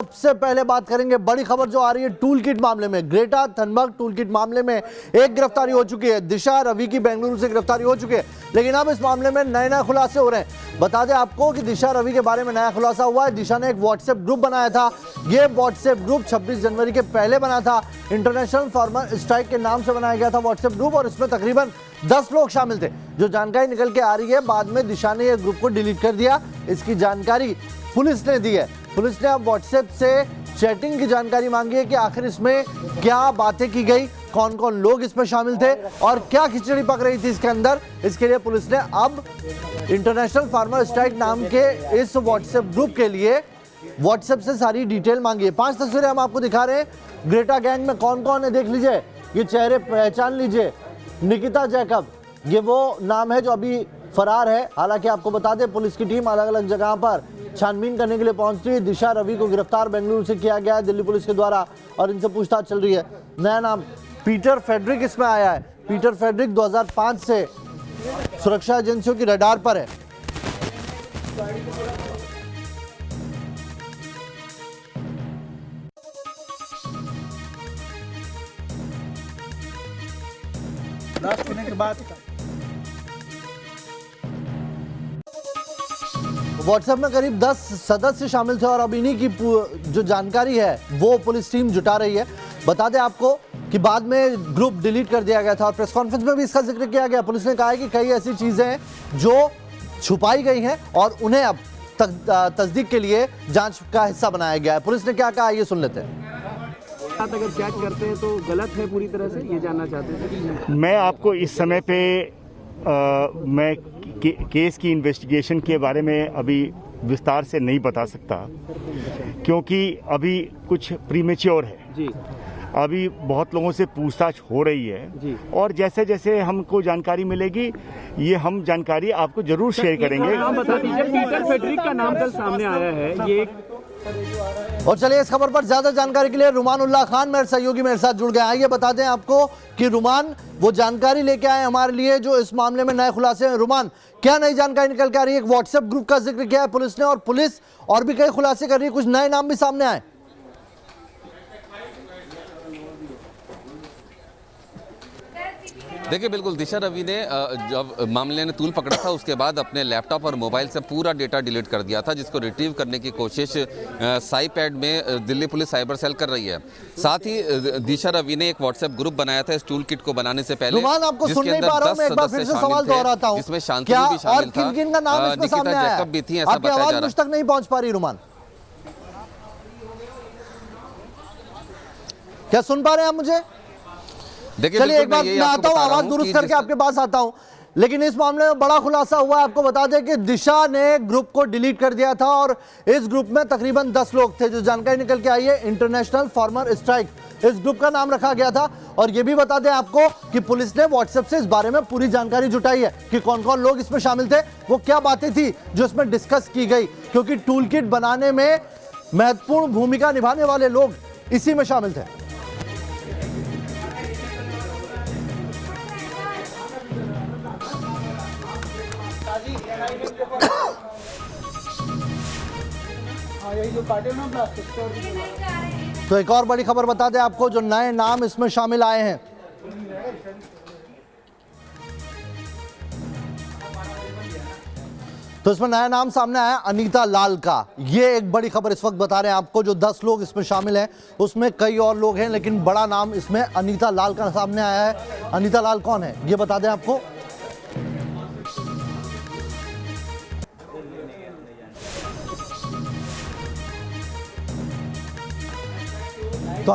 सबसे पहले बात करेंगे बड़ी खबर जो आ रही है टूल किट मामले में। ग्रेटा थनबर्ग टूल किट मामले में एक गिरफ्तारी हो चुकी है। दिशा रवि की बेंगलुरु से गिरफ्तारी हो चुकी है, लेकिन अब इस मामले में नए खुलासे हो रहे हैं। बता दें आपको कि दिशा रवि के बारे में नया खुलासा हुआ है। दिशा ने एक व्हाट्सएप ग्रुप बनाया था। यह व्हाट्सएप ग्रुप 26 जनवरी के पहले बना था। इंटरनेशनल फार्मर स्ट्राइक के नाम से बनाया गया था व्हाट्सएप ग्रुप, और इसमें तकरीबन 10 लोग शामिल थे। जो जानकारी निकल के आ रही है, बाद में दिशा ने यह ग्रुप को डिलीट कर दिया। इसकी जानकारी पुलिस ने दी है। पुलिस ने अब व्हाट्सएप से चैटिंग की जानकारी मांगी है कि आखिर इसमें क्या बातें की गई, कौन कौन लोग इसमें शामिल थे और क्या खिचड़ी पक रही थी इसके अंदर। इसके लिए पुलिस ने अब इंटरनेशनल फार्मर स्ट्राइक नाम के इस व्हाट्सएप ग्रुप के लिए व्हाट्सएप से सारी डिटेल मांगी है। 5 तस्वीरें हम आपको दिखा रहे हैं। ग्रेटा गैंग में कौन कौन है देख लीजिए, ये चेहरे पहचान लीजिए। निकिता जैकब, ये वो नाम है जो अभी फरार है। हालांकि आपको बता दें पुलिस की टीम अलग अलग जगह पर छानबीन करने के लिए पहुंची है। दिशा रवि को गिरफ्तार बेंगलुरु से किया गया है दिल्ली पुलिस के द्वारा, और इनसे पूछताछ चल रही है। नया नाम पीटर फेडरिक इसमें आया है। पीटर फेडरिक 2005 से सुरक्षा एजेंसियों की रडार पर है। ब्लास्ट होने के बाद व्हाट्सएप में करीब 10 सदस्य शामिल थे, और अब इन्हीं की जो जानकारी है वो पुलिस टीम जुटा रही है। बता दें आपको कि बाद में ग्रुप डिलीट कर दिया गया था, और प्रेस कॉन्फ्रेंस में भी इसका जिक्र किया गया। पुलिस ने कहा है कि कई ऐसी चीजें हैं जो छुपाई गई हैं और उन्हें अब तस्दीक के लिए जांच का हिस्सा बनाया गया है। पुलिस ने क्या कहा ये सुन लेते हैं। अगर चैट करते हैं तो गलत है पूरी तरह से, ये जानना चाहते हैं। मैं आपको इस समय पे मैं केस की इन्वेस्टिगेशन के बारे में अभी विस्तार से नहीं बता सकता, क्योंकि अभी कुछ प्रीमेच्योर है जी। अभी बहुत लोगों से पूछताछ हो रही है जी। और जैसे जैसे हमको जानकारी मिलेगी ये हम जानकारी आपको जरूर शेयर करेंगे। नाम बता दीजिए, पीटर फेडरिक का नाम कल सामने आया है। ये और चलिए इस खबर पर ज्यादा जानकारी के लिए रुमानुल्लाह खान मेरे सहयोगी मेरे साथ जुड़ गए। आइए बता दें आपको कि रुमान वो जानकारी लेके आए हमारे लिए जो इस मामले में नए खुलासे हैं। रुमान, क्या नई जानकारी निकल के आ रही है? एक व्हाट्सएप ग्रुप का जिक्र किया है पुलिस ने, और पुलिस और भी कई खुलासे कर रही है, कुछ नए नाम भी सामने आए। देखिए बिल्कुल, दिशा रवि ने जब मामले ने तूल पकड़ा था उसके बाद अपने लैपटॉप और मोबाइल से पूरा डेटा डिलीट कर दिया था, जिसको रिट्रीव करने की कोशिश साईपैड में दिल्ली पुलिस साइबर सेल कर रही है। साथ ही दिशा रवि ने एक व्हाट्सएप ग्रुप बनाया था इस टूल किट को बनाने से पहले, आपको सुन नहीं पा रहा हूं, मैं एक बार फिर से सवाल दोहराता हूं, जिसमें शांतनु भी शामिल था, निकिता जैकब भी थी, ऐसा बताया जा रहा है। मुझ तक नहीं पहुंच पा रही रुमान, क्या सुन पा रहे हैं आप मुझे? चलिए एक बार मैं आता हूं, आवाज दुरुस्त करके आपके पास आता हूं। लेकिन इस मामले में बड़ा खुलासा हुआ है। आपको बता दें कि दिशा ने ग्रुप को डिलीट कर दिया था, और इस ग्रुप में तकरीबन 10 लोग थे। जो जानकारी निकल के आई है, इंटरनेशनल फार्मर स्ट्राइक इस ग्रुप का नाम रखा गया था। और यह भी बता दें आपको कि पुलिस ने व्हाट्सएप से इस बारे में पूरी जानकारी जुटाई है कि कौन कौन लोग इसमें शामिल थे, वो क्या बातें थी जो इसमें डिस्कस की गई, क्योंकि टूल किट बनाने में महत्वपूर्ण भूमिका निभाने वाले लोग इसी में शामिल थे। तो एक और बड़ी खबर बता दें आपको, जो नए नाम इसमें शामिल आए हैं। तो इसमें नया नाम सामने आया अनीता लाल का। ये एक बड़ी खबर इस वक्त बता रहे हैं आपको। जो 10 लोग इसमें शामिल हैं उसमें कई और लोग हैं, लेकिन बड़ा नाम इसमें अनीता लाल का सामने आया है। अनीता लाल कौन है ये बता दें आपको। तो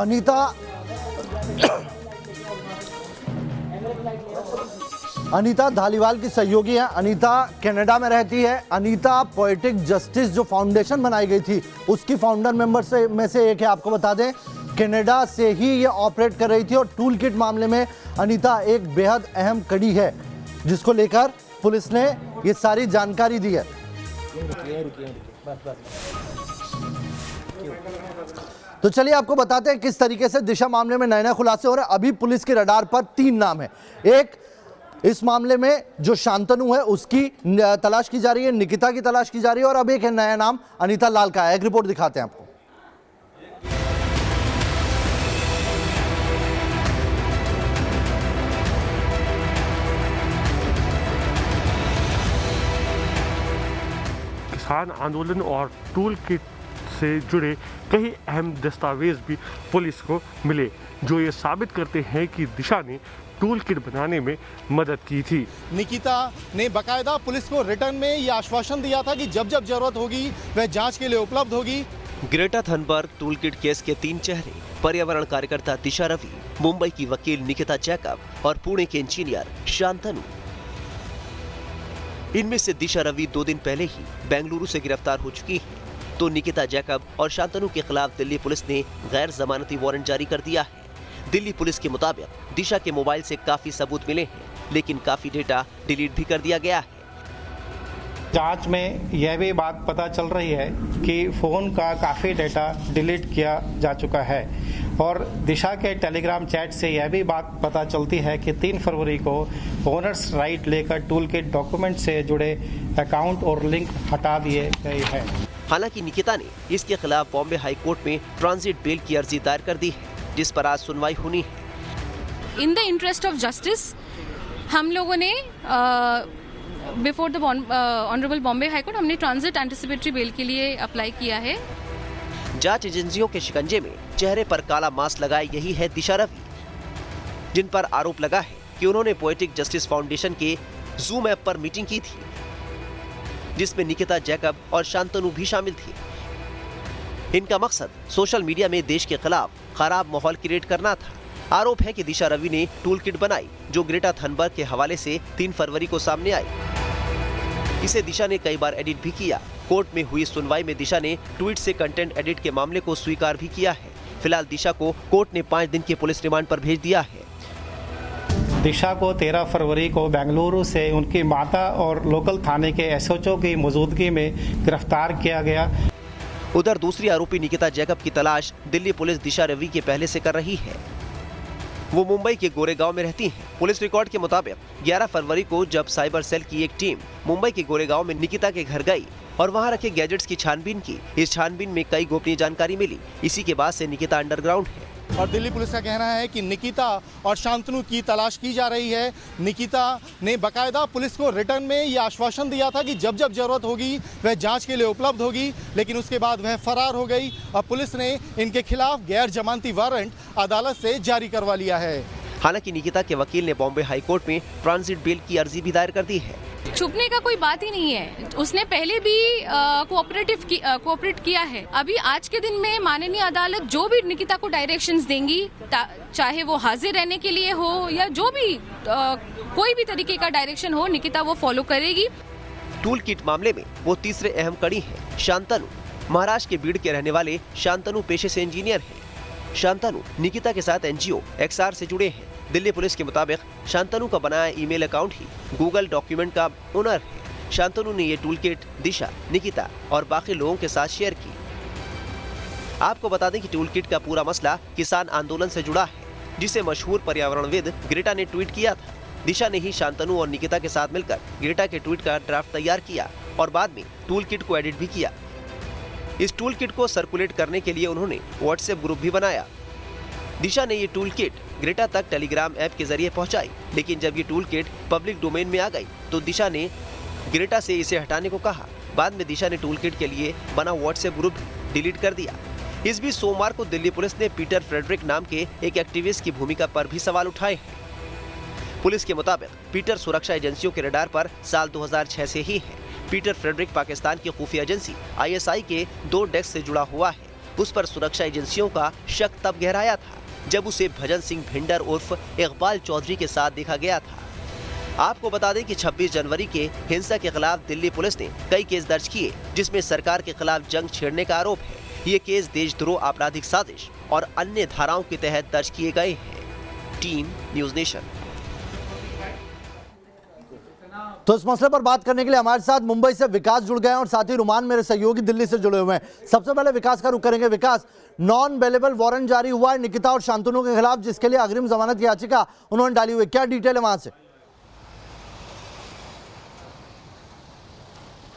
अनीता धालीवाल की सहयोगी है। अनीता कनाडा में रहती है। अनीता पोएटिक जस्टिस जो फाउंडेशन बनाई गई थी उसकी फाउंडर मेंबर में से एक है। आपको बता दें कनाडा से ही ये ऑपरेट कर रही थी, और टूल किट मामले में अनीता एक बेहद अहम कड़ी है, जिसको लेकर पुलिस ने ये सारी जानकारी दी है। तो चलिए आपको बताते हैं किस तरीके से दिशा मामले में नए खुलासे हो रहे हैं। अभी पुलिस के रडार पर 3 नाम है। एक इस मामले में जो शांतनु है उसकी तलाश की जा रही है, निकिता की तलाश की जा रही है, और अब एक है नया नाम अनीता लाल का है। एक रिपोर्ट दिखाते हैं आपको। किसान आंदोलन और टूल किट से जुड़े कई अहम दस्तावेज भी पुलिस को मिले, जो ये साबित करते हैं कि दिशा ने टूल किट बनाने में मदद की थी। निकिता ने बाकायदा पुलिस को रिटर्न में यह आश्वासन दिया था कि जब जब जरूरत होगी वह जांच के लिए उपलब्ध होगी। Greta Thunberg tool kit case के 3 चेहरे, पर्यावरण कार्यकर्ता दिशा रवि, मुंबई की वकील निकिता जैकब और पुणे के इंजीनियर शांतनु। इनमें से दिशा रवि 2 दिन पहले ही बेंगलुरु से गिरफ्तार हो चुकी है, तो निकिता जैकब और शांतनु के खिलाफ दिल्ली पुलिस ने गैर जमानती वारंट जारी कर दिया है। दिल्ली पुलिस के मुताबिक दिशा के मोबाइल से काफी सबूत मिले हैं, लेकिन काफी डेटा डिलीट भी कर दिया गया है। जांच में यह भी बात पता चल रही है कि फोन का काफ़ी डेटा डिलीट किया जा चुका है और दिशा के टेलीग्राम चैट से यह भी बात पता चलती है कि 3 फरवरी को ओनर्स राइट लेकर टूल किट डॉक्यूमेंट से जुड़े अकाउंट और लिंक हटा दिए गए हैं। हालांकि निकिता ने इसके खिलाफ बॉम्बे हाई कोर्ट में ट्रांजिट बेल की अर्जी दायर कर दी है, जिस पर आज सुनवाई होनी है। In the interest of justice हम लोगों ने before the honourable Bombay high court हमने ट्रांजिट एंटिसिपेटरी बेल के लिए अप्लाई किया है। जांच एजेंसियों के शिकंजे में चेहरे पर काला मास्क लगाए यही है दिशा रवि, जिन पर आरोप लगा है कि उन्होंने पोएटिक जस्टिस फाउंडेशन के जूम ऐप पर मीटिंग की थी, जिसमें निकिता जैकब और शांतनु भी शामिल थी। इनका मकसद सोशल मीडिया में देश के खिलाफ खराब माहौल क्रिएट करना था। आरोप है कि दिशा रवि ने टूल किट बनाई, जो ग्रेटा थनबर्ग के हवाले से 3 फरवरी को सामने आई। इसे दिशा ने कई बार एडिट भी किया। कोर्ट में हुई सुनवाई में दिशा ने ट्वीट से कंटेंट एडिट के मामले को स्वीकार भी किया है। फिलहाल दिशा को कोर्ट ने 5 दिन के पुलिस रिमांड पर भेज दिया है। दिशा को 13 फरवरी को बेंगलुरु से उनकी माता और लोकल थाने के एसएचओ की मौजूदगी में गिरफ्तार किया गया। उधर दूसरी आरोपी निकिता जैकब की तलाश दिल्ली पुलिस दिशा रवि के पहले से कर रही है। वो मुंबई के गोरेगांव में रहती हैं। पुलिस रिकॉर्ड के मुताबिक 11 फरवरी को जब साइबर सेल की एक टीम मुंबई के गोरेगांव में निकिता के घर गई और वहां रखे गैजेट्स की छानबीन की, इस छानबीन में कई गोपनीय जानकारी मिली। इसी के बाद से निकिता अंडरग्राउंड है और दिल्ली पुलिस का कहना है कि निकिता और शांतनु की तलाश की जा रही है। निकिता ने बाकायदा पुलिस को रिटर्न में यह आश्वासन दिया था कि जब जब जरूरत होगी वह जांच के लिए उपलब्ध होगी, लेकिन उसके बाद वह फरार हो गई और पुलिस ने इनके खिलाफ गैर जमानती वारंट अदालत से जारी करवा लिया है। हालांकि निकिता के वकील ने बॉम्बे हाई कोर्ट में ट्रांजिट बेल की अर्जी भी दायर कर दी है। छुपने का कोई बात ही नहीं है, उसने पहले भी कोऑपरेट किया है। अभी आज के दिन में माननीय अदालत जो भी निकिता को डायरेक्शंस देंगी, चाहे वो हाजिर रहने के लिए हो या जो भी कोई भी तरीके का डायरेक्शन हो, निकिता वो फॉलो करेगी। टूल किट मामले में वो तीसरे अहम कड़ी है शांतनु। महाराष्ट्र के बीड़ के रहने वाले शांतनु पेशे से इंजीनियर है। शांतनु निकिता के साथ एनजीओ XR से जुड़े हैं। दिल्ली पुलिस के मुताबिक शांतनु का बनाया ईमेल अकाउंट ही गूगल डॉक्यूमेंट का ओनर है। शांतनु ने ये टूल किट दिशा, निकिता और बाकी लोगों के साथ शेयर की। आपको बता दें कि टूल किट का पूरा मसला किसान आंदोलन से जुड़ा है, जिसे मशहूर पर्यावरणविद ग्रेटा ने ट्वीट किया था। दिशा ने ही शांतनु और निकिता के साथ मिलकर ग्रेटा के ट्वीट का ड्राफ्ट तैयार किया और बाद में टूल किट को एडिट भी किया। इस टूल किट को सर्कुलेट करने के लिए उन्होंने व्हाट्सएप ग्रुप भी बनाया। दिशा ने ये टूल किट ग्रेटा तक टेलीग्राम ऐप के जरिए पहुंचाई, लेकिन जब ये टूल किट पब्लिक डोमेन में आ गई तो दिशा ने ग्रेटा से इसे हटाने को कहा। बाद में दिशा ने टूल किट के लिए बना व्हाट्सएप ग्रुप डिलीट कर दिया। इस बीच सोमवार को दिल्ली पुलिस ने पीटर फ्रेडरिक नाम के एक एक्टिविस्ट की भूमिका पर भी सवाल उठाए हैं। पुलिस के मुताबिक पीटर सुरक्षा एजेंसियों के रडार पर साल 2006 से ही है। पीटर फ्रेडरिक पाकिस्तान की खुफिया एजेंसी ISI के 2 डेस्क से जुड़ा हुआ है। उस पर सुरक्षा एजेंसियों का शक तब गहराया था जब उसे भजन सिंह भिंडर उर्फ इकबाल चौधरी के साथ देखा गया था। आपको बता दें कि 26 जनवरी के हिंसा के खिलाफ दिल्ली पुलिस ने कई केस दर्ज किए, जिसमें सरकार के खिलाफ जंग छेड़ने का आरोप है। ये केस देशद्रोह, आपराधिक साजिश और अन्य धाराओं के तहत दर्ज किए गए हैं। Team news nation. तो इस मसले पर बात करने के लिए हमारे साथ मुंबई से विकास जुड़ गए हैं और साथ ही रुमान मेरे सहयोगी दिल्ली से जुड़े हुए हैं। सबसे पहले विकास का रुख करेंगे। विकास, नॉन बेलेबल वारंट जारी हुआ है निकिता और शांतनु के खिलाफ, जिसके लिए अग्रिम जमानत की याचिका उन्होंने डाली हुई, क्या डिटेल है वहां से?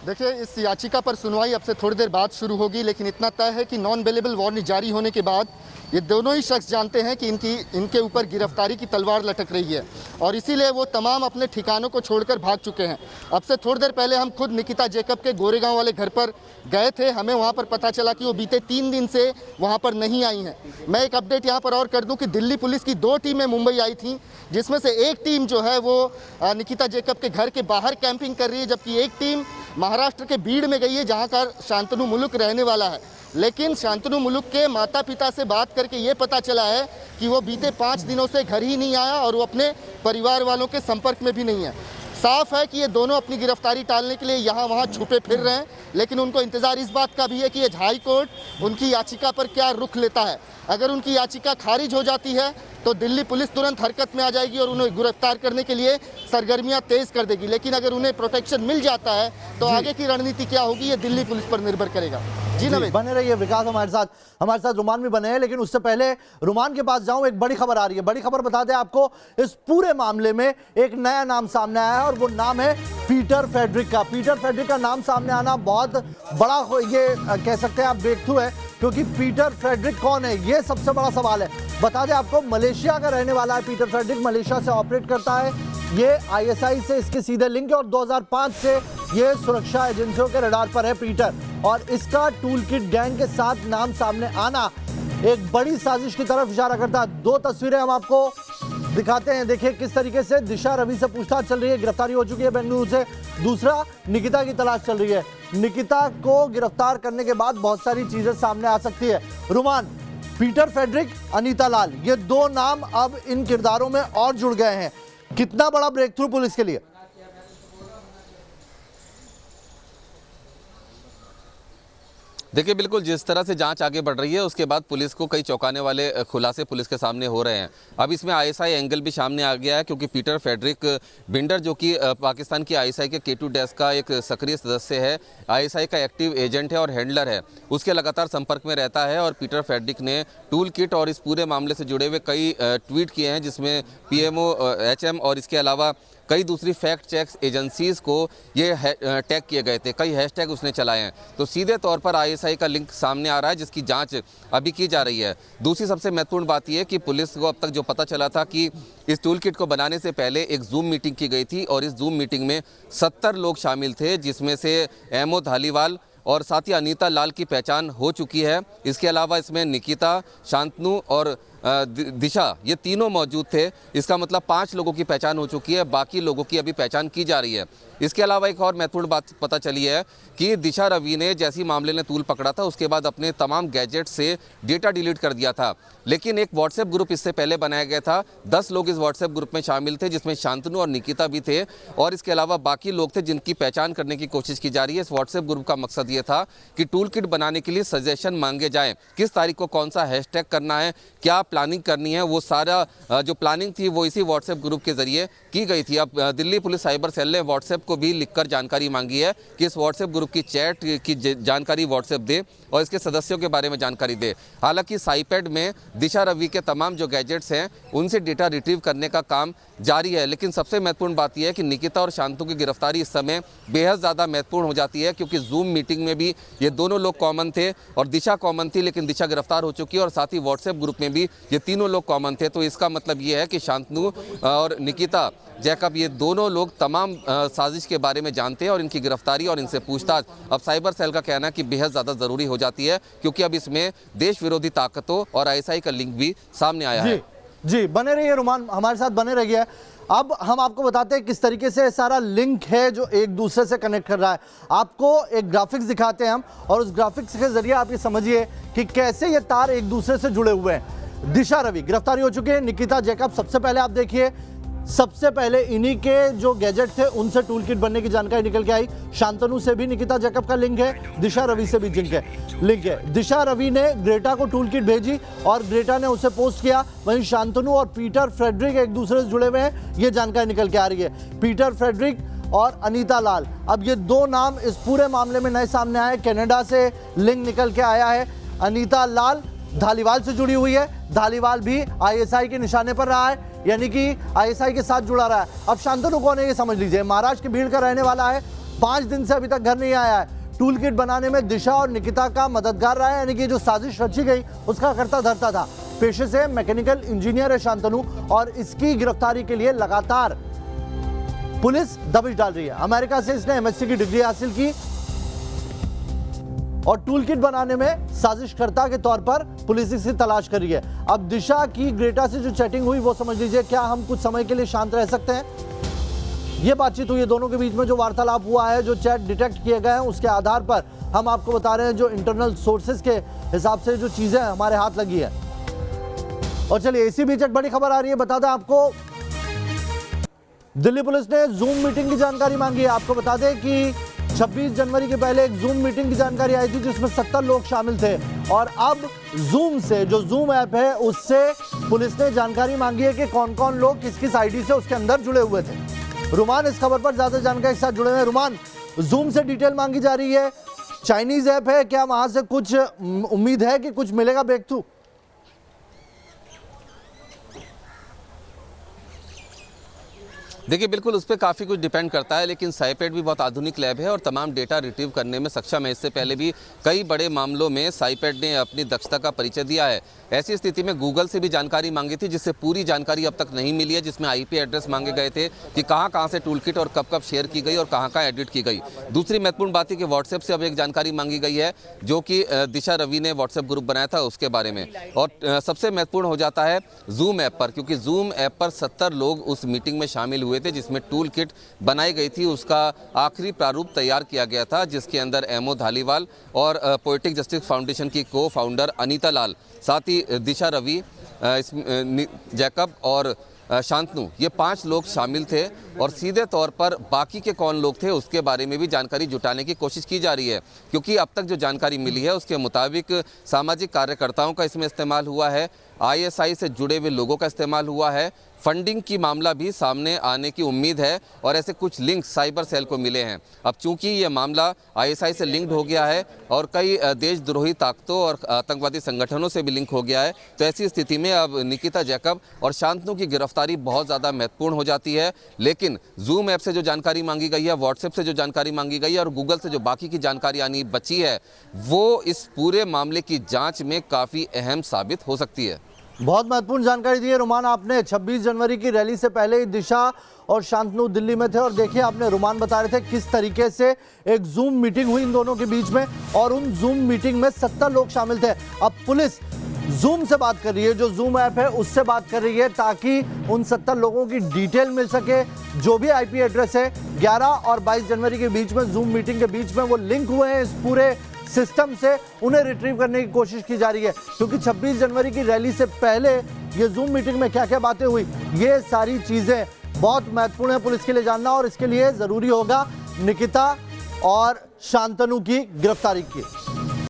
देखिए, इस याचिका पर सुनवाई अब से थोड़ी देर बाद शुरू होगी, लेकिन इतना तय है कि नॉन बेलेबल वारंट जारी होने के बाद ये दोनों ही शख्स जानते हैं कि इनके ऊपर गिरफ्तारी की तलवार लटक रही है और इसीलिए वो तमाम अपने ठिकानों को छोड़कर भाग चुके हैं। अब से थोड़ी देर पहले हम खुद निकिता जैकब के गोरेगांव वाले घर पर गए थे। हमें वहाँ पर पता चला कि वो बीते 3 दिन से वहाँ पर नहीं आई हैं। मैं एक अपडेट यहाँ पर और कर दूँ कि दिल्ली पुलिस की 2 टीमें मुंबई आई थी, जिसमें से एक टीम जो है वो निकिता जैकब के घर के बाहर कैंपिंग कर रही है, जबकि एक टीम महाराष्ट्र के बीड़ में गई है जहाँ का शांतनु मुलुक रहने वाला है। लेकिन शांतनु मुलुक के माता पिता से बात करके ये पता चला है कि वो बीते 5 दिनों से घर ही नहीं आया और वो अपने परिवार वालों के संपर्क में भी नहीं है। साफ है कि ये दोनों अपनी गिरफ्तारी टालने के लिए यहाँ वहाँ छुपे फिर रहे हैं, लेकिन उनको इंतज़ार इस बात का भी है कि ये हाई कोर्ट उनकी याचिका पर क्या रुख लेता है। अगर उनकी याचिका खारिज हो जाती है तो दिल्ली पुलिस तुरंत हरकत में आ जाएगी और उन्हें गिरफ्तार करने के लिए सरगर्मियां तेज कर देगी। लेकिन अगर उन्हें प्रोटेक्शन मिल जाता है तो आगे की रणनीति क्या होगी ये दिल्ली पुलिस पर निर्भर करेगा। जी नवेद, बने रहिए विकास हमारे साथ रुमान भी बने हैं। लेकिन उससे पहले रुमान के पास जाऊं, एक बड़ी खबर आ रही है। बड़ी खबर बता दें आपको, इस पूरे मामले में एक नया नाम सामने आया है और वो नाम है पीटर फ्रेडरिक का। पीटर फ्रेडरिक का नाम सामने आना बहुत बड़ा ये कह सकते हैं आप ब्रेक थ्रू है, क्योंकि पीटर फ्रेडरिक कौन है ये सबसे बड़ा सवाल है। बता दें आपको, मलेशिया का रहने वाला है पीटर फ्रेडरिक, मलेशिया से ऑपरेट करता है। ये आईएसआई से इसके सीधे लिंक है और 2005 से ये सुरक्षा एजेंसियों के रडार पर है पीटर। और इसका टूल किट गैंग के साथ नाम सामने आना एक बड़ी साजिश की तरफ इशारा करता है। 2 तस्वीरें हम आपको दिखाते हैं। देखिए किस तरीके से दिशा रवि से पूछताछ चल रही है, गिरफ्तारी हो चुकी है बेंगलुरु से। दूसरा, निकिता की तलाश चल रही है। निकिता को गिरफ्तार करने के बाद बहुत सारी चीजें सामने आ सकती है। रुमान, पीटर फ्रेडरिक, अनीता लाल, ये 2 नाम अब इन किरदारों में और जुड़ गए हैं। कितना बड़ा ब्रेक थ्रू पुलिस के लिए? देखिए, बिल्कुल जिस तरह से जांच आगे बढ़ रही है उसके बाद पुलिस को कई चौंकाने वाले खुलासे पुलिस के सामने हो रहे हैं। अब इसमें आईएसआई एंगल भी सामने आ गया है, क्योंकि पीटर फ्रेडरिक बिंडर, जो कि पाकिस्तान की आईएसआई के K2 डेस्क का एक सक्रिय सदस्य है, आईएसआई का एक्टिव एजेंट है और हैंडलर है, उसके लगातार संपर्क में रहता है। और पीटर फ्रेडरिक ने टूल किट और इस पूरे मामले से जुड़े हुए कई ट्वीट किए हैं, जिसमें PMO, HM और इसके अलावा कई दूसरी फैक्ट चेक्स एजेंसीज को ये टैग किए गए थे, कई हैशटैग उसने चलाए हैं। तो सीधे तौर पर आईएसआई का लिंक सामने आ रहा है, जिसकी जांच अभी की जा रही है। दूसरी सबसे महत्वपूर्ण बात यह है कि पुलिस को अब तक जो पता चला था कि इस टूल किट को बनाने से पहले एक जूम मीटिंग की गई थी और इस जूम मीटिंग में 70 लोग शामिल थे, जिसमें से एमओ धालीवाल और साथ ही अनीता लाल की पहचान हो चुकी है। इसके अलावा इसमें निकिता, शांतनु और दिशा, ये तीनों मौजूद थे। इसका मतलब 5 लोगों की पहचान हो चुकी है, बाकी लोगों की अभी पहचान की जा रही है। इसके अलावा एक और महत्वपूर्ण बात पता चली है कि दिशा रवि ने जैसी मामले ने तूल पकड़ा था उसके बाद अपने तमाम गैजेट से डेटा डिलीट कर दिया था। लेकिन एक व्हाट्सएप ग्रुप इससे पहले बनाया गया था, 10 लोग इस व्हाट्सएप ग्रुप में शामिल थे, जिसमें शांतनु और निकिता भी थे और इसके अलावा बाकी लोग थे जिनकी पहचान करने की कोशिश की जा रही है। इस व्हाट्सएप ग्रुप का मकसद ये था कि टूल किट बनाने के लिए सजेशन मांगे जाएं, किस तारीख को कौन सा हैशटैग करना है, क्या प्लानिंग करनी है, वो सारा जो प्लानिंग थी वो इसी व्हाट्सएप ग्रुप के जरिए की गई थी। अब दिल्ली पुलिस साइबर सेल ने व्हाट्सएप को भी लिखकर जानकारी मांगी है कि इस व्हाट्सएप ग्रुप की चैट की जानकारी व्हाट्सएप दे और इसके सदस्यों के बारे में जानकारी दे। हालांकि साईपैड में दिशा रवि के तमाम जो गैजेट्स हैं उनसे डेटा रिट्रीव करने का काम जारी है। लेकिन सबसे महत्वपूर्ण बात यह है कि निकिता और शांतनु की गिरफ्तारी इस समय बेहद ज़्यादा महत्वपूर्ण हो जाती है, क्योंकि जूम मीटिंग में भी ये दोनों लोग कॉमन थे और दिशा कॉमन थी, लेकिन दिशा गिरफ्तार हो चुकी है और साथ ही व्हाट्सएप ग्रुप में भी ये तीनों लोग कॉमन थे। तो इसका मतलब ये है कि शांतनु और निकिता जैकब, ये दोनों लोग तमाम साजिश के बारे में जानते हैं और इनकी गिरफ्तारी और इनसे पूछताछ अब साइबर सेल का कहना है कि बेहद ज़्यादा ज़रूरी हो जाती है, क्योंकि अब इसमें देश विरोधी ताकतों और आईएसआई का लिंक भी सामने आया है। जी, बने रहिए रुमान, हमारे साथ बने रहिए। अब हम आपको बताते हैं किस तरीके से सारा लिंक है जो एक दूसरे से कनेक्ट कर रहा है। आपको एक ग्राफिक्स दिखाते हैं हम और उस ग्राफिक्स के जरिए आप ये समझिए कि कैसे ये तार एक दूसरे से जुड़े हुए हैं। दिशा रवि गिरफ्तारी हो चुकी है, निकिता जैकब सबसे पहले आप देखिए, सबसे पहले इन्हीं के जो गैजेट थे उनसे टूल किट बनने की जानकारी निकल के आई। शांतनु से भी निकिता जैकब का लिंक है, दिशा रवि से भी लिंक है। दिशा रवि ने ग्रेटा को टूल किट भेजी और ग्रेटा ने उसे पोस्ट किया। वहीं शांतनु और पीटर फ्रेडरिक एक दूसरे से जुड़े हुए हैं, ये जानकारी निकल के आ रही है। पीटर फ्रेडरिक और अनीता लाल, अब ये 2 नाम इस पूरे मामले में नए सामने आए। कनाडा से लिंक निकल के आया है। अनीता लाल धालीवाल से जुड़ी हुई है, धालीवाल भी आईएसआई के निशाने पर रहा है, यानी कि आईएसआई के साथ जुड़ा रहा है। अब शांतनु कौन है ये समझ लीजिए, महाराष्ट्र के भीड़ का रहने वाला है, 5 दिन से अभी तक घर नहीं आया है। टूल किट बनाने में दिशा और निकिता का मददगार रहा है, यानी कि जो साजिश रची गई उसका करता धरता था। पेशे से मैकेनिकल इंजीनियर है शांतनु और इसकी गिरफ्तारी के लिए लगातार पुलिस दबिश डाल रही है। अमेरिका से इसने एमएससी की डिग्री हासिल की और टूल किट बनाने में साजिशकर्ता के तौर पर पुलिस इसे तलाश कर रही है। अब दिशा की ग्रेटा से जो चैटिंग हुई वो समझ लीजिए। क्या हम कुछ समय के लिए शांत रह सकते हैं? ये बातचीत हुई है दोनों के बीच में, जो वार्तालाप हुआ है, जो चैट डिटेक्ट किए गए हैं, उसके आधार पर हम आपको बता रहे हैं जो इंटरनल सोर्सेज के हिसाब से जो चीजें हमारे हाथ लगी है। और चलिए इसी बीच एक बड़ी खबर आ रही है, बता दें आपको, दिल्ली पुलिस ने जूम मीटिंग की जानकारी मांगी है। आपको बता दें कि 26 जनवरी के पहले एक जूम मीटिंग की जानकारी आई थी जिसमें 70 लोग शामिल थे और अब जूम से, जो जूम ऐप है, उससे पुलिस ने जानकारी मांगी है कि कौन कौन लोग किस किस आईडी से उसके अंदर जुड़े हुए थे। रुमान इस खबर पर ज्यादा जानकारी के साथ जुड़े हुए हैं। रुमान, जूम से डिटेल मांगी जा रही है, चाइनीज ऐप है, क्या वहां से कुछ उम्मीद है कि कुछ मिलेगा ब्रेक थ्रू? देखिए बिल्कुल उस पर काफ़ी कुछ डिपेंड करता है, लेकिन साइपैड भी बहुत आधुनिक लैब है और तमाम डेटा रिट्रीव करने में सक्षम है। इससे पहले भी कई बड़े मामलों में साइपैड ने अपनी दक्षता का परिचय दिया है। ऐसी स्थिति में गूगल से भी जानकारी मांगी थी जिससे पूरी जानकारी अब तक नहीं मिली है, जिसमें आईपी एड्रेस मांगे गए थे कि कहां से टूल किट और कब कब शेयर की गई और कहां एडिट की गई। दूसरी महत्वपूर्ण बात है कि व्हाट्सएप से अब एक जानकारी मांगी गई है जो कि दिशा रवि ने व्हाट्सएप ग्रुप बनाया था उसके बारे में। और सबसे महत्वपूर्ण हो जाता है जूम ऐप पर, क्योंकि जूम ऐप पर 70 लोग उस मीटिंग में शामिल हुए थे जिसमें टूल किट बनाई गई थी। उसका आखिरी प्रारूप तैयार किया गया था जिसके अंदर एमओ धालीवाल और पोएटिक जस्टिस फाउंडेशन की को फाउंडर अनीता लाल, साथ ही दिशा रवि, जैकब और शांतनु, ये 5 लोग शामिल थे और सीधे तौर पर बाकी के कौन लोग थे उसके बारे में भी जानकारी जुटाने की कोशिश की जा रही है। क्योंकि अब तक जो जानकारी मिली है उसके मुताबिक सामाजिक कार्यकर्ताओं का इसमें इस्तेमाल हुआ है, आईएसआई से जुड़े हुए लोगों का इस्तेमाल हुआ है, फंडिंग की मामला भी सामने आने की उम्मीद है और ऐसे कुछ लिंक साइबर सेल को मिले हैं। अब चूंकि ये मामला आईएसआई से लिंक्ड हो गया है और कई देशद्रोही ताकतों और आतंकवादी संगठनों से भी लिंक हो गया है, तो ऐसी स्थिति में अब निकिता जैकब और शांतनु की गिरफ्तारी बहुत ज़्यादा महत्वपूर्ण हो जाती है। लेकिन जूम ऐप से जो जानकारी मांगी गई है, व्हाट्सएप से जो जानकारी मांगी गई है और गूगल से जो बाकी की जानकारी आनी बची है, वो इस पूरे मामले की जाँच में काफ़ी अहम साबित हो सकती है। बहुत महत्वपूर्ण जानकारी दी है रुमान आपने। 26 जनवरी की रैली से पहले ही दिशा और शांतनु दिल्ली में थे और देखिए आपने, रुमान बता रहे थे किस तरीके से एक जूम मीटिंग हुई इन दोनों के बीच में और उन जूम मीटिंग में 70 लोग शामिल थे। अब पुलिस जूम से बात कर रही है, जो जूम ऐप है उससे बात कर रही है ताकि उन 70 लोगों की डिटेल मिल सके। जो भी आईपी एड्रेस है 11 और 22 जनवरी के बीच में जूम मीटिंग के बीच में वो लिंक हुए हैं इस पूरे सिस्टम से, उन्हें रिट्रीव करने की कोशिश की जा रही है। क्योंकि 26 जनवरी की रैली से पहले ये जूम मीटिंग में क्या क्या बातें हुई, ये सारी चीजें बहुत महत्वपूर्ण है पुलिस के लिए जानना और इसके लिए जरूरी होगा निकिता और शांतनु की गिरफ्तारी की।